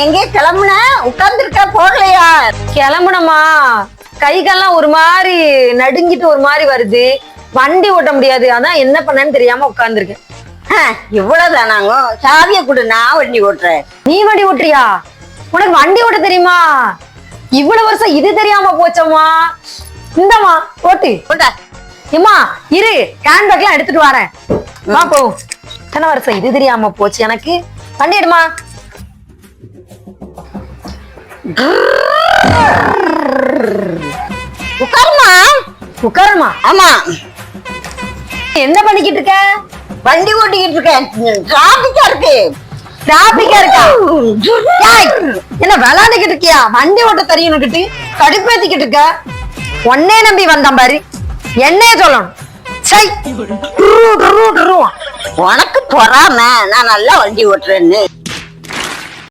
எங்கே கிளம்புன? உட்கார்ந்துருக்க போகலையா? கிளம்புனமா கைகள்லாம் ஒரு மாதிரி நடுங்கிட்டு ஒரு மாதிரி வருது. வண்டி ஓட்ட முடியாது. அதான் என்ன பண்ணேன்னு தெரியாம உட்கார்ந்துருக்கேன். இவ்வளவுதானாங்க? சாவியை கொடு, நான் வண்டி ஓட்டுறேன். நீ வண்டி ஓட்டுறியா? உனக்கு வண்டி ஓட்ட தெரியுமா? இவ்வளவு வருஷம் இது தெரியாம போச்சம்மா. இந்தம்மா ஓட்டு. ஏம்மா இரு, ஹேண்ட்பேக்லாம் எடுத்துட்டு வரேன். வா போ. எத்தனை வருஷம் இது தெரியாம போச்சு எனக்கு. வண்டி எடுமா. உட்காருமா. உட்காருமா. ஆமா. என்ன பண்ணிக்கிட்டு இருக்க? வண்டி ஓட்டிக்கிட்டு இருக்கேன். டிராபிக்கா இருக்கு. டிராபிக்கா இருக்கா? என்ன விளையாண்டுக்கிட்டு இருக்கியா? வண்டி ஓட்ட தெரியும்னுக்கிட்டு கடுப்பேத்திக்கிட்டு இருக்க. ஒன்னே நம்பி வந்தான் பாரு. என்னைய சொல்லணும். உனக்கு பொறாம நான் நல்லா வண்டி ஓட்டுறேன்னு.